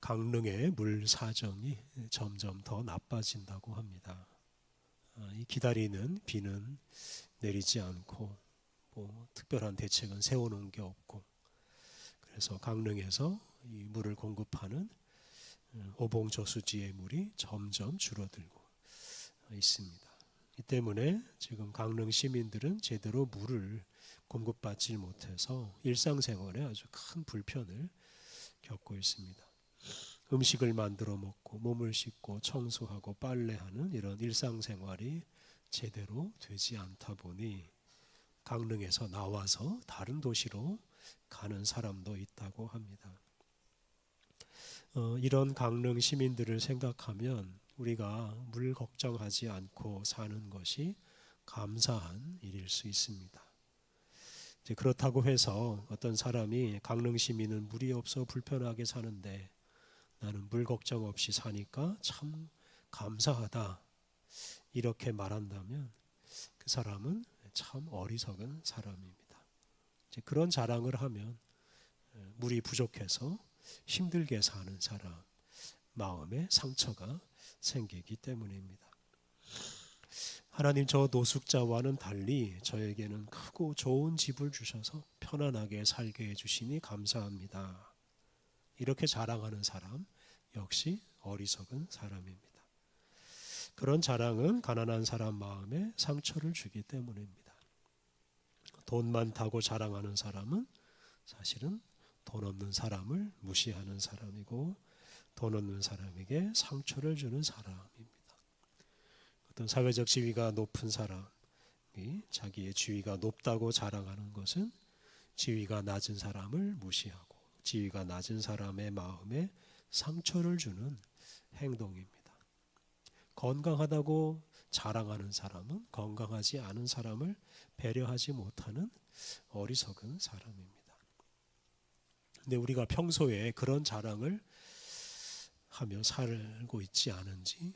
강릉의 물 사정이 점점 더 나빠진다고 합니다. 이 기다리는 비는 내리지 않고 특별한 대책은 세워놓은 게 없고, 그래서 강릉에서 이 물을 공급하는 오봉저수지의 물이 점점 줄어들고 있습니다. 이 때문에 지금 강릉 시민들은 제대로 물을 공급받지 못해서 일상생활에 아주 큰 불편을 겪고 있습니다. 음식을 만들어 먹고 몸을 씻고 청소하고 빨래하는 이런 일상생활이 제대로 되지 않다 보니 강릉에서 나와서 다른 도시로 가는 사람도 있다고 합니다. 이런 강릉 시민들을 생각하면 우리가 물 걱정하지 않고 사는 것이 감사한 일일 수 있습니다. 그렇다고 해서 어떤 사람이 강릉 시민은 물이 없어 불편하게 사는데 나는 물 걱정 없이 사니까 참 감사하다, 이렇게 말한다면 그 사람은 참 어리석은 사람입니다. 그런 자랑을 하면 물이 부족해서 힘들게 사는 사람 마음에 상처가 생기기 때문입니다. 하나님, 저 노숙자와는 달리 저에게는 크고 좋은 집을 주셔서 편안하게 살게 해주시니 감사합니다, 이렇게 자랑하는 사람 역시 어리석은 사람입니다. 그런 자랑은 가난한 사람 마음에 상처를 주기 때문입니다. 돈 많다고 자랑하는 사람은 사실은 돈 없는 사람을 무시하는 사람이고, 돈 없는 사람에게 상처를 주는 사람입니다. 어떤 사회적 지위가 높은 사람이 자기의 지위가 높다고 자랑하는 것은 지위가 낮은 사람을 무시하고 지위가 낮은 사람의 마음에 상처를 주는 행동입니다. 건강하다고 자랑하는 사람은 건강하지 않은 사람을 배려하지 못하는 어리석은 사람입니다. 근데 우리가 평소에 그런 자랑을 하며 살고 있지 않은지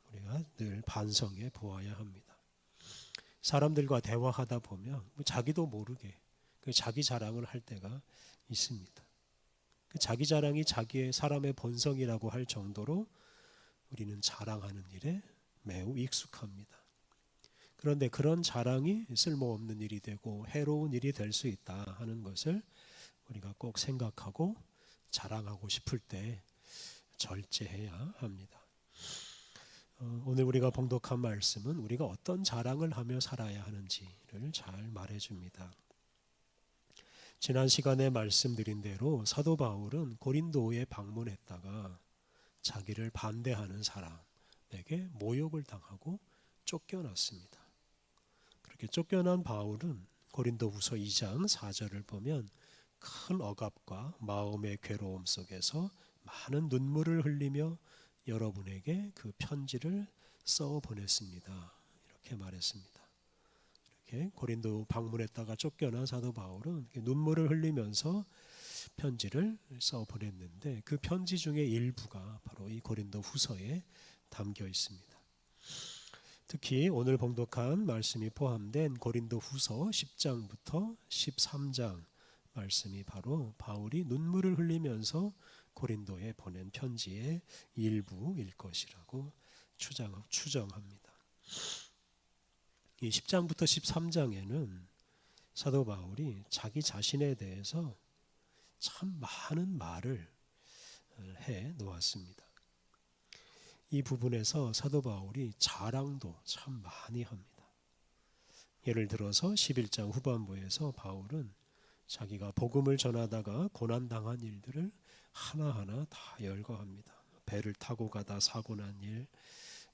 우리가 늘 반성해 보아야 합니다. 사람들과 대화하다 보면 자기도 모르게 자기 자랑을 할 때가 있습니다. 자기 자랑이 자기의 사람의 본성이라고 할 정도로 우리는 자랑하는 일에 매우 익숙합니다. 그런데 그런 자랑이 쓸모없는 일이 되고 해로운 일이 될 수 있다 하는 것을 우리가 꼭 생각하고 자랑하고 싶을 때 절제해야 합니다. 오늘 우리가 봉독한 말씀은 우리가 어떤 자랑을 하며 살아야 하는지를 잘 말해줍니다. 지난 시간에 말씀드린 대로 사도 바울은 고린도에 방문했다가 자기를 반대하는 사람에게 모욕을 당하고 쫓겨났습니다. 그렇게 쫓겨난 바울은 고린도후서 2장 4절을 보면 큰 억압과 마음의 괴로움 속에서 많은 눈물을 흘리며 여러분에게 그 편지를 써 보냈습니다, 이렇게 말했습니다. 이렇게 고린도 방문했다가 쫓겨난 사도 바울은 눈물을 흘리면서 편지를 써 보냈는데 그 편지 중에 일부가 바로 이 고린도 후서에 담겨 있습니다. 특히 오늘 봉독한 말씀이 포함된 고린도 후서 10장부터 13장 말씀이 바로 바울이 눈물을 흘리면서 고린도에 보낸 편지의 일부일 것이라고 추정합니다. 이 10장부터 13장에는 사도 바울이 자기 자신에 대해서 참 많은 말을 해 놓았습니다. 이 부분에서 사도 바울이 자랑도 참 많이 합니다. 예를 들어서 11장 후반부에서 바울은 자기가 복음을 전하다가 고난당한 일들을 하나하나 다 열거합니다. 배를 타고 가다 사고 난 일,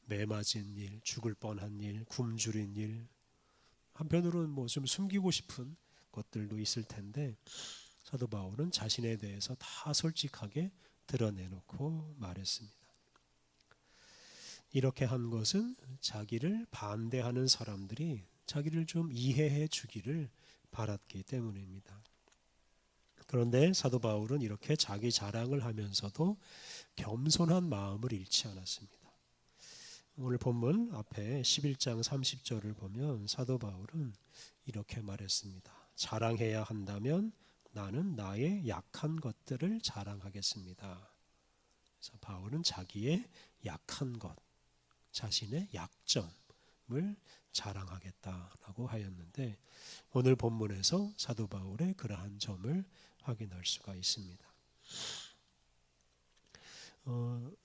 매 맞은 일, 죽을 뻔한 일, 굶주린 일, 한편으로는 좀 숨기고 싶은 것들도 있을 텐데 사도 바울은 자신에 대해서 다 솔직하게 드러내놓고 말했습니다. 이렇게 한 것은 자기를 반대하는 사람들이 자기를 좀 이해해 주기를 바랐기 때문입니다. 그런데 사도 바울은 이렇게 자기 자랑을 하면서도 겸손한 마음을 잃지 않았습니다. 오늘 본문 앞에 11장 30절을 보면 사도 바울은 이렇게 말했습니다. 자랑해야 한다면 나는 나의 약한 것들을 자랑하겠습니다. 그래서 바울은 자기의 약한 것, 자신의 약점을 자랑하겠다라고 하였는데 오늘 본문에서 사도 바울의 그러한 점을 확인할 수가 있습니다.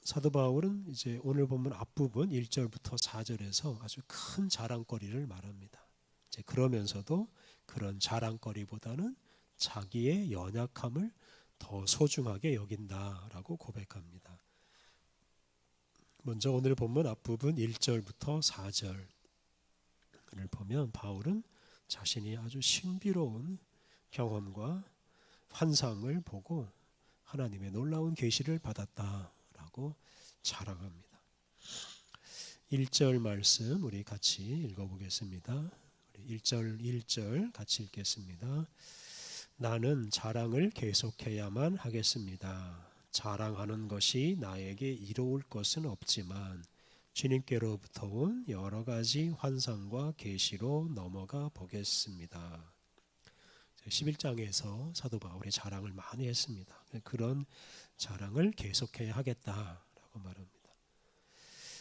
사도 바울은 이제 오늘 본문 앞부분 1절부터 4절에서 아주 큰 자랑거리를 말합니다. 이제 그러면서도 그런 자랑거리보다는 자기의 연약함을 더 소중하게 여긴다라고 고백합니다. 먼저 오늘 본문 앞부분 1절부터 4절을 보면 바울은 자신이 아주 신비로운 경험과 환상을 보고 하나님의 놀라운 계시를 받았다라고 자랑합니다. 1절 말씀 우리 같이 읽어보겠습니다. 1절 같이 읽겠습니다. 나는 자랑을 계속해야만 하겠습니다. 자랑하는 것이 나에게 이로울 것은 없지만 주님께로부터 온 여러 가지 환상과 계시로 넘어가 보겠습니다. 11장에서 사도 바울의 자랑을 많이 했습니다. 그런 자랑을 계속해야 하겠다라고 말합니다.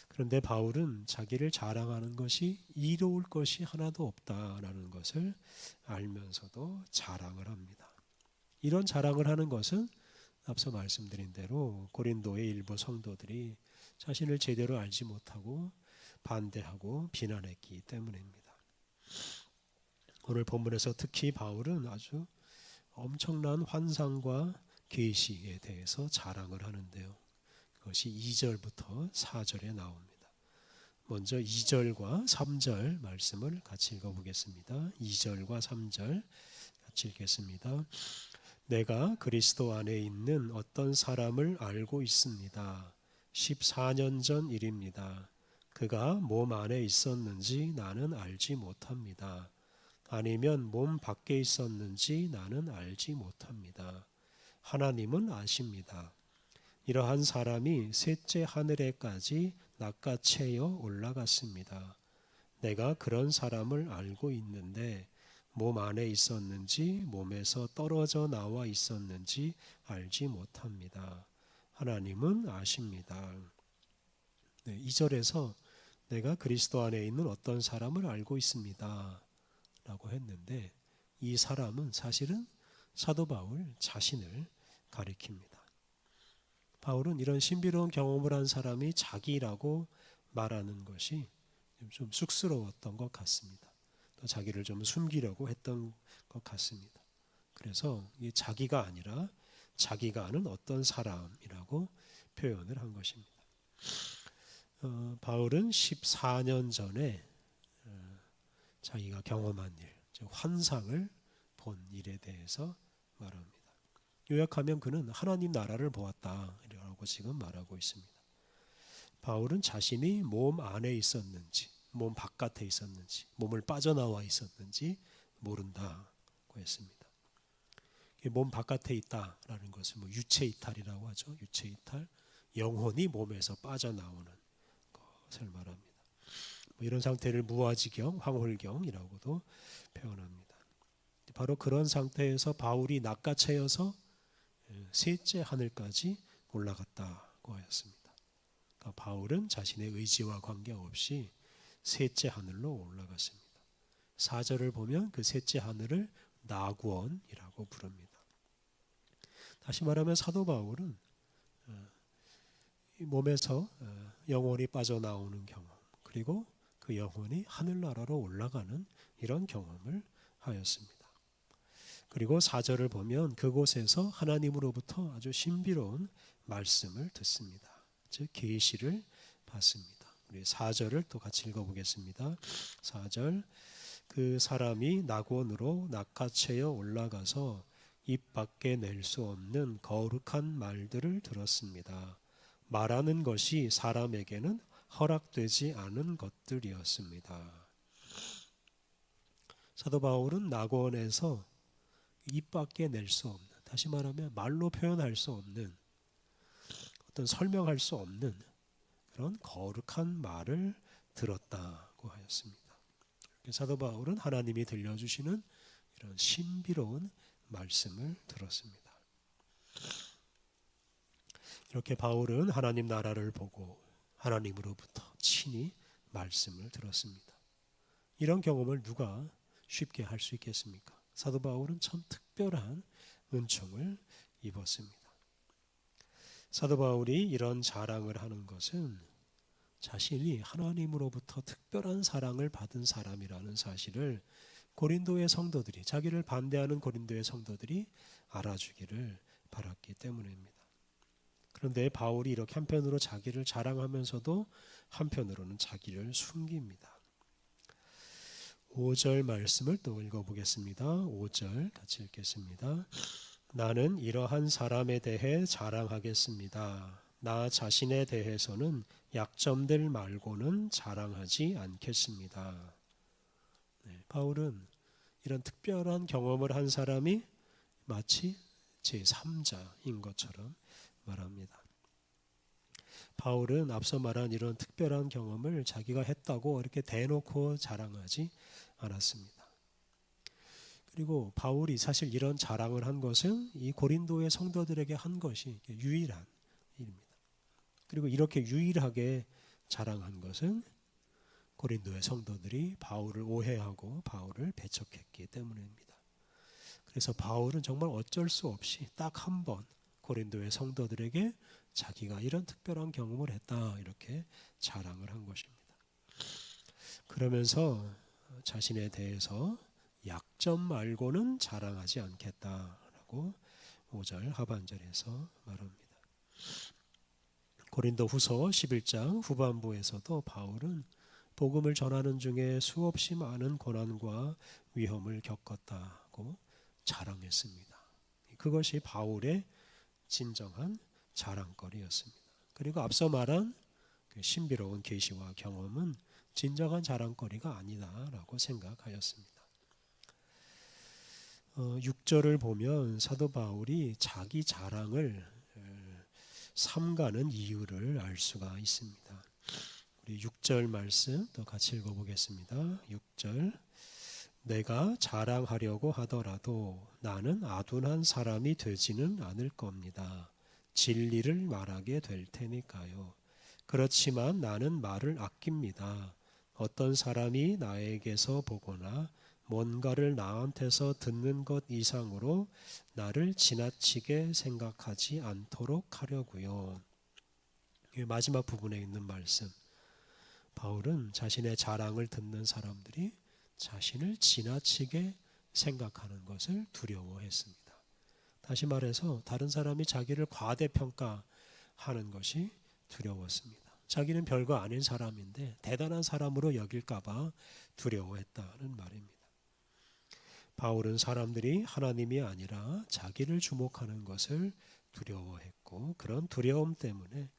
그런데 바울은 자기를 자랑하는 것이 이로울 것이 하나도 없다라는 것을 알면서도 자랑을 합니다. 이런 자랑을 하는 것은 앞서 말씀드린 대로 고린도의 일부 성도들이 자신을 제대로 알지 못하고 반대하고 비난했기 때문입니다. 오늘 본문에서 특히 바울은 아주 엄청난 환상과 계시에 대해서 자랑을 하는데요. 그것이 2절부터 4절에 나옵니다. 먼저 2절과 3절 말씀을 같이 읽어보겠습니다. 2절과 3절 같이 읽겠습니다. 내가 그리스도 안에 있는 어떤 사람을 알고 있습니다. 14년 전 일입니다. 그가 몸 안에 있었는지 나는 알지 못합니다. 아니면 몸 밖에 있었는지 나는 알지 못합니다. 하나님은 아십니다. 이러한 사람이 셋째 하늘에까지 낚아채어 올라갔습니다. 내가 그런 사람을 알고 있는데 몸 안에 있었는지 몸에서 떨어져 나와 있었는지 알지 못합니다. 하나님은 아십니다. 2절에서 내가 그리스도 안에 있는 어떤 사람을 알고 있습니다. 라고 했는데 이 사람은 사실은 사도 바울 자신을 가리킵니다. 바울은 이런 신비로운 경험을 한 사람이 자기라고 말하는 것이 좀 쑥스러웠던 것 같습니다. 또 자기를 좀 숨기려고 했던 것 같습니다. 그래서 이 자기가 아니라 자기가 아는 어떤 사람이라고 표현을 한 것입니다. 바울은 14년 전에 자기가 경험한 일, 즉 환상을 본 일에 대해서 말합니다. 요약하면 그는 하나님 나라를 보았다라고 지금 말하고 있습니다. 바울은 자신이 몸 안에 있었는지 몸 바깥에 있었는지 몸을 빠져나와 있었는지 모른다고 했습니다. 몸 바깥에 있다라는 것은 유체 이탈이라고 하죠. 유체 이탈, 영혼이 몸에서 빠져나오는 것을 말합니다. 이런 상태를 무아지경, 황홀경이라고도 표현합니다. 바로 그런 상태에서 바울이 낚아채어서 셋째 하늘까지 올라갔다고 하였습니다. 그러니까 바울은 자신의 의지와 관계없이 셋째 하늘로 올라갔습니다. 4절을 보면 그 셋째 하늘을 나구원이라고 부릅니다. 다시 말하면 사도 바울은 몸에서 영혼이 빠져나오는 경험, 그리고 그 영혼이 하늘나라로 올라가는 이런 경험을 하였습니다. 그리고 4절을 보면 그곳에서 하나님으로부터 아주 신비로운 말씀을 듣습니다. 즉 계시를 받습니다. 우리 4절을 또 같이 읽어보겠습니다. 4절 그 사람이 낙원으로 낚아채어 올라가서 입 밖에 낼 수 없는 거룩한 말들을 들었습니다. 말하는 것이 사람에게는 허락되지 않은 것들이었습니다. 사도 바울은 낙원에서 입 밖에 낼 수 없는, 다시 말하면 말로 표현할 수 없는, 어떤 설명할 수 없는 그런 거룩한 말을 들었다고 하였습니다. 사도 바울은 하나님이 들려주시는 이런 신비로운 말씀을 들었습니다. 이렇게 바울은 하나님 나라를 보고 하나님으로부터 친히 말씀을 들었습니다. 이런 경험을 누가 쉽게 할 수 있겠습니까? 사도 바울은 참 특별한 은총을 입었습니다. 사도 바울이 이런 자랑을 하는 것은 자신이 하나님으로부터 특별한 사랑을 받은 사람이라는 사실을 고린도의 성도들이, 자기를 반대하는 고린도의 성도들이 알아주기를 바랐기 때문입니다. 그런데 바울이 이렇게 한편으로 자기를 자랑하면서도 한편으로는 자기를 숨깁니다. 5절 말씀을 또 읽어보겠습니다. 5절 같이 읽겠습니다. 나는 이러한 사람에 대해 자랑하겠습니다. 나 자신에 대해서는 약점들 말고는 자랑하지 않겠습니다. 바울은 이런 특별한 경험을 한 사람이 마치 제3자인 것처럼 말합니다. 바울은 앞서 말한 이런 특별한 경험을 자기가 했다고 이렇게 대놓고 자랑하지 않았습니다. 그리고 바울이 사실 이런 자랑을 한 것은 이 고린도의 성도들에게 한 것이 유일한 일입니다. 그리고 이렇게 유일하게 자랑한 것은 고린도의 성도들이 바울을 오해하고 바울을 배척했기 때문입니다. 그래서 바울은 정말 어쩔 수 없이 딱 한 번 고린도의 성도들에게 자기가 이런 특별한 경험을 했다 이렇게 자랑을 한 것입니다. 그러면서 자신에 대해서 약점 말고는 자랑하지 않겠다라고 5절 하반절에서 말합니다. 고린도 후서 11장 후반부에서도 바울은 복음을 전하는 중에 수없이 많은 고난과 위험을 겪었다고 자랑했습니다. 그것이 바울의 진정한 자랑거리였습니다. 그리고 앞서 말한 그 신비로운 계시와 경험은 진정한 자랑거리가 아니다라고 생각하였습니다. 6절을 보면 사도 바울이 자기 자랑을 삼가는 이유를 알 수가 있습니다. 우리 6절 말씀 또 같이 읽어보겠습니다. 6절 내가 자랑하려고 하더라도 나는 아둔한 사람이 되지는 않을 겁니다. 진리를 말하게 될 테니까요. 그렇지만 나는 말을 아낍니다. 어떤 사람이 나에게서 보거나 뭔가를 나한테서 듣는 것 이상으로 나를 지나치게 생각하지 않도록 하려고요. 마지막 부분에 있는 말씀. 바울은 자신의 자랑을 듣는 사람들이 자신을 지나치게 생각하는 것을 두려워했습니다. 다시 말해서 다른 사람이 자기를 과대평가하는 것이 두려웠습니다. 자기는 별거 아닌 사람인데 대단한 사람으로 여길까 봐 두려워했다는 말입니다. 바울은 사람들이 하나님이 아니라 자기를 주목하는 것을 두려워했고 그런 두려움 때문에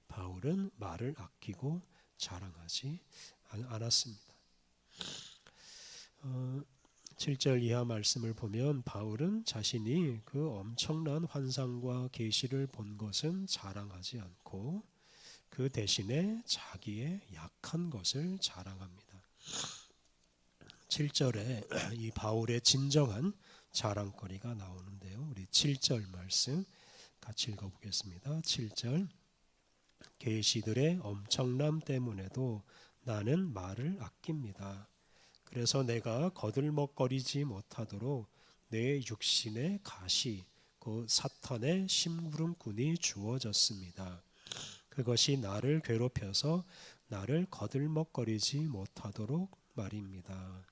바울은 말을 아끼고 자랑하지 않았습니다. 7절 이하 말씀을 보면 바울은 자신이 그 엄청난 환상과 계시를 본 것은 자랑하지 않고 그 대신에 자기의 약한 것을 자랑합니다. 7절에 이 바울의 진정한 자랑거리가 나오는데요. 우리 7절 말씀 같이 읽어보겠습니다. 7절 계시들의 엄청남 때문에도 나는 말을 아낍니다. 그래서 내가 거들먹거리지 못하도록 내 육신의 가시, 그 사탄의 심부름꾼이 주어졌습니다. 그것이 나를 괴롭혀서 나를 거들먹거리지 못하도록 말입니다.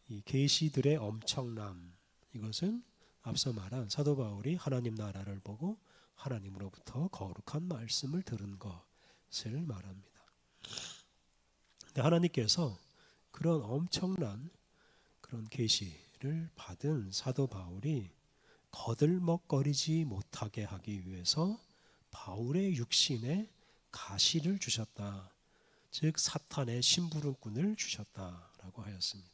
이 계시들의 엄청남, 이것은 앞서 말한 사도 바울이 하나님 나라를 보고 하나님으로부터 거룩한 말씀을 들은 것을 말합니다. 근데 하나님께서 그런 엄청난 그런 계시를 받은 사도 바울이 거들먹거리지 못하게 하기 위해서 바울의 육신에 가시를 주셨다. 즉 사탄의 심부름꾼을 주셨다라고 하였습니다.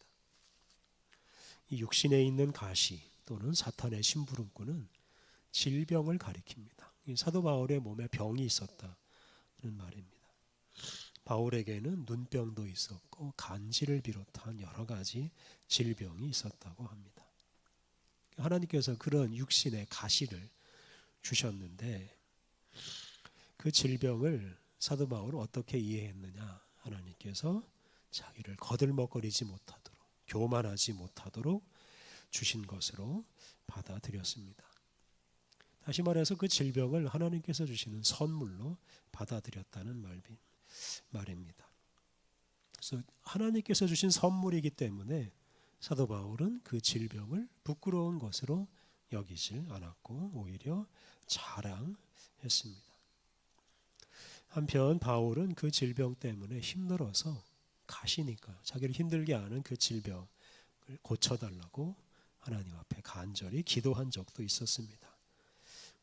이 육신에 있는 가시 또는 사탄의 심부름꾼은 질병을 가리킵니다. 사도 바울의 몸에 병이 있었다는 말입니다. 바울에게는 눈병도 있었고 간질을 비롯한 여러 가지 질병이 있었다고 합니다. 하나님께서 그런 육신의 가시를 주셨는데 그 질병을 사도 바울은 어떻게 이해했느냐? 하나님께서 자기를 거들먹거리지 못하도록, 교만하지 못하도록 주신 것으로 받아들였습니다. 다시 말해서 그 질병을 하나님께서 주시는 선물로 받아들였다는 말입니다. 그래서 하나님께서 주신 선물이기 때문에 사도 바울은 그 질병을 부끄러운 것으로 여기질 않았고 오히려 자랑했습니다. 한편 바울은 그 질병 때문에 힘들어서 가시니까 자기를 힘들게 하는 그 질병을 고쳐달라고 하나님 앞에 간절히 기도한 적도 있었습니다.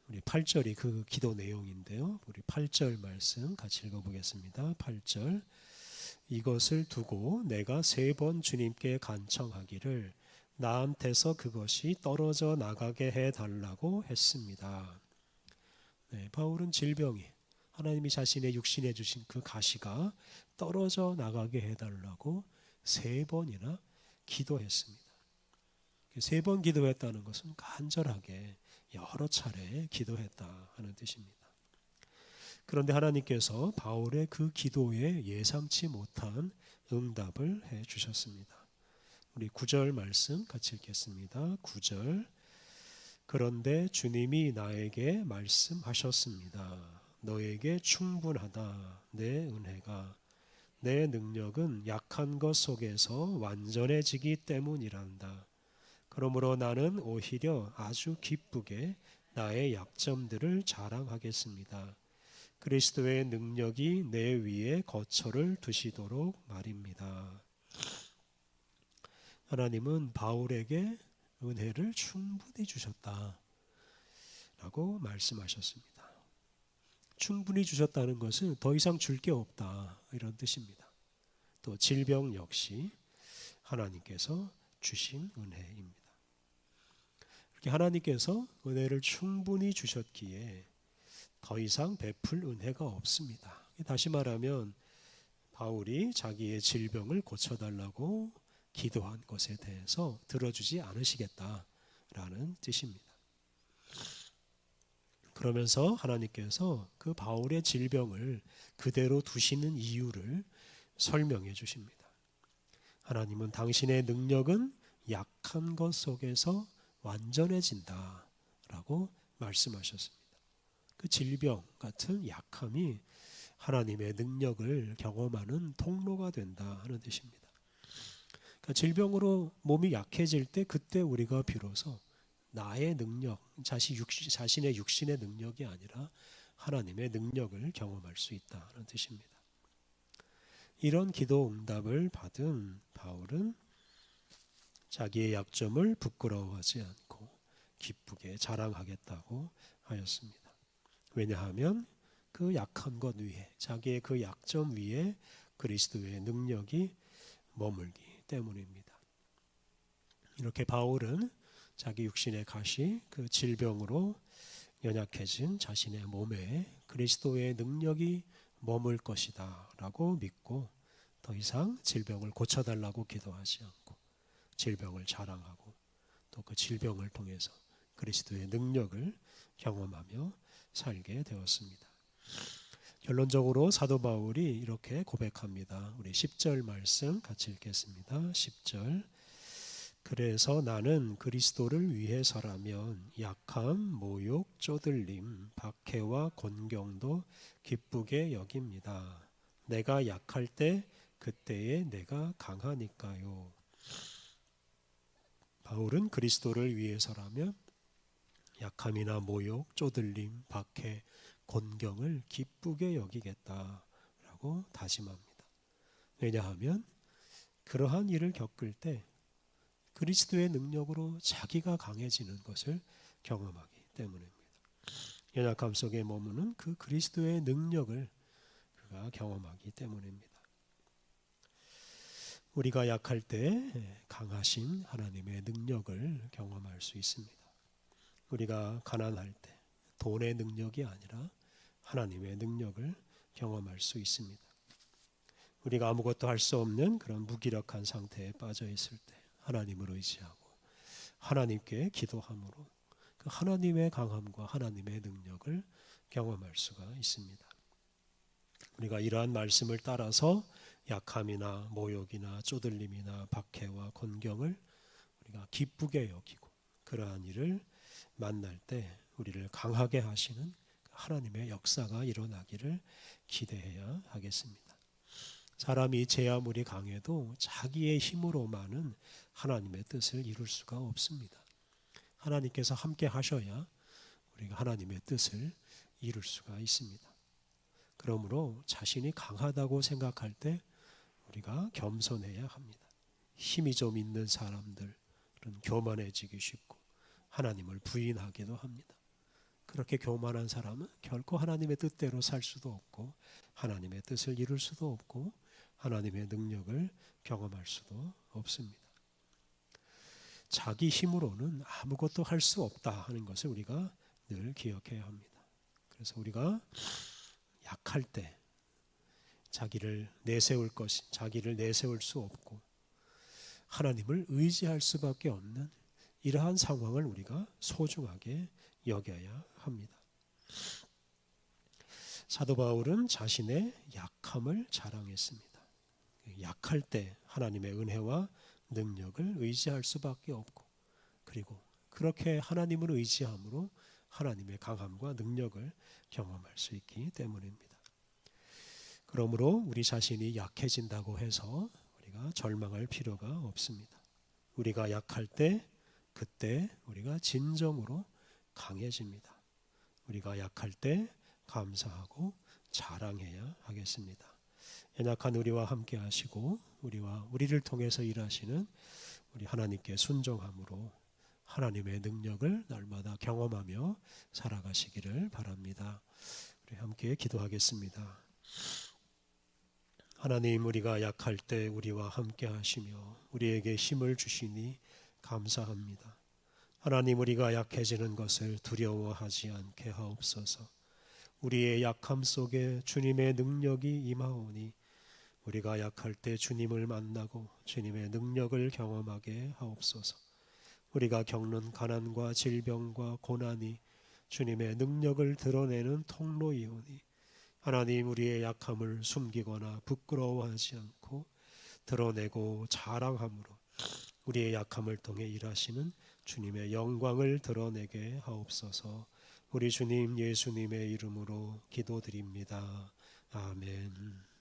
우리 8절이 그 기도 내용인데요. 우리 8절 말씀 같이 읽어보겠습니다. 8절 이것을 두고 내가 3번 주님께 간청하기를 나한테서 그것이 떨어져 나가게 해달라고 했습니다. 네, 바울은 질병이 하나님이 자신의 육신에 주신 그 가시가 떨어져 나가게 해달라고 3번이나 기도했습니다. 3번 기도했다는 것은 간절하게 여러 차례 기도했다 하는 뜻입니다. 그런데 하나님께서 바울의 그 기도에 예상치 못한 응답을 해 주셨습니다. 우리 9절 말씀 같이 읽겠습니다. 9절 그런데 주님이 나에게 말씀하셨습니다. 너에게 충분하다. 내 은혜가 내 능력은 약한 것 속에서 완전해지기 때문이란다. 그러므로 나는 오히려 아주 기쁘게 나의 약점들을 자랑하겠습니다. 그리스도의 능력이 내 위에 거처를 두시도록 말입니다. 하나님은 바울에게 은혜를 충분히 주셨다 라고 말씀하셨습니다. 충분히 주셨다는 것은 더 이상 줄 게 없다 이런 뜻입니다. 또 질병 역시 하나님께서 주신 은혜입니다. 이렇게 하나님께서 은혜를 충분히 주셨기에 더 이상 베풀 은혜가 없습니다. 다시 말하면 바울이 자기의 질병을 고쳐달라고 기도한 것에 대해서 들어주지 않으시겠다라는 뜻입니다. 그러면서 하나님께서 그 바울의 질병을 그대로 두시는 이유를 설명해 주십니다. 하나님은 당신의 능력은 약한 것 속에서 완전해진다 라고 말씀하셨습니다. 그 질병 같은 약함이 하나님의 능력을 경험하는 통로가 된다 하는 뜻입니다. 그러니까 질병으로 몸이 약해질 때 그때 우리가 비로소 나의 능력, 자신의 육신의 능력이 아니라 하나님의 능력을 경험할 수 있다 하는 뜻입니다. 이런 기도 응답을 받은 바울은 자기의 약점을 부끄러워하지 않고 기쁘게 자랑하겠다고 하였습니다. 왜냐하면 그 약한 것 위에, 자기의 그 약점 위에 그리스도의 능력이 머물기 때문입니다. 이렇게 바울은 자기 육신의 가시, 그 질병으로 연약해진 자신의 몸에 그리스도의 능력이 머물 것이다 라고 믿고 더 이상 질병을 고쳐달라고 기도하지 않고 질병을 자랑하고 또 그 질병을 통해서 그리스도의 능력을 경험하며 살게 되었습니다. 결론적으로 사도 바울이 이렇게 고백합니다. 우리 10절 말씀 같이 읽겠습니다. 10절 그래서 나는 그리스도를 위해서라면 약함, 모욕, 쪼들림, 박해와 곤경도 기쁘게 여깁니다. 내가 약할 때 그때에 내가 강하니까요. 바울은 그리스도를 위해서라면 약함이나 모욕, 쪼들림, 박해, 곤경을 기쁘게 여기겠다라고 다짐합니다. 왜냐하면 그러한 일을 겪을 때 그리스도의 능력으로 자기가 강해지는 것을 경험하기 때문입니다. 연약함 속에 머무는 그 그리스도의 능력을 그가 경험하기 때문입니다. 우리가 약할 때 강하신 하나님의 능력을 경험할 수 있습니다. 우리가 가난할 때 돈의 능력이 아니라 하나님의 능력을 경험할 수 있습니다. 우리가 아무것도 할 수 없는 그런 무기력한 상태에 빠져 있을 때 하나님을 의지하고 하나님께 기도함으로 그 하나님의 강함과 하나님의 능력을 경험할 수가 있습니다. 우리가 이러한 말씀을 따라서 약함이나 모욕이나 쪼들림이나 박해와 곤경을 우리가 기쁘게 여기고 그러한 일을 만날 때 우리를 강하게 하시는 하나님의 역사가 일어나기를 기대해야 하겠습니다. 사람이 제 아무리 강해도 자기의 힘으로만은 하나님의 뜻을 이룰 수가 없습니다. 하나님께서 함께 하셔야 우리가 하나님의 뜻을 이룰 수가 있습니다. 그러므로 자신이 강하다고 생각할 때 우리가 겸손해야 합니다. 힘이 좀 있는 사람들은 교만해지기 쉽고 하나님을 부인하기도 합니다. 그렇게 교만한 사람은 결코 하나님의 뜻대로 살 수도 없고 하나님의 뜻을 이룰 수도 없고 하나님의 능력을 경험할 수도 없습니다. 자기 힘으로는 아무것도 할 수 없다 하는 것을 우리가 늘 기억해야 합니다. 그래서 우리가 약할 때 자기를 내세울 수 없고 하나님을 의지할 수밖에 없는 이러한 상황을 우리가 소중하게 여겨야 합니다. 사도 바울은 자신의 약함을 자랑했습니다. 약할 때 하나님의 은혜와 능력을 의지할 수밖에 없고 그리고 그렇게 하나님을 의지함으로 하나님의 강함과 능력을 경험할 수 있기 때문입니다. 그러므로 우리 자신이 약해진다고 해서 우리가 절망할 필요가 없습니다. 우리가 약할 때 그때 우리가 진정으로 강해집니다. 우리가 약할 때 감사하고 자랑해야 하겠습니다. 연약한 우리와 함께 하시고 우리를 통해서 일하시는 우리 하나님께 순종함으로 하나님의 능력을 날마다 경험하며 살아가시기를 바랍니다. 우리 함께 기도하겠습니다. 하나님, 우리가 약할 때 우리와 함께 하시며 우리에게 힘을 주시니 감사합니다. 하나님, 우리가 약해지는 것을 두려워하지 않게 하옵소서. 우리의 약함 속에 주님의 능력이 임하오니 우리가 약할 때 주님을 만나고 주님의 능력을 경험하게 하옵소서. 우리가 겪는 가난과 질병과 고난이 주님의 능력을 드러내는 통로이오니 하나님, 우리의 약함을 숨기거나 부끄러워하지 않고 드러내고 자랑함으로 우리의 약함을 통해 일하시는 주님의 영광을 드러내게 하옵소서. 우리 주님 예수님의 이름으로 기도드립니다. 아멘.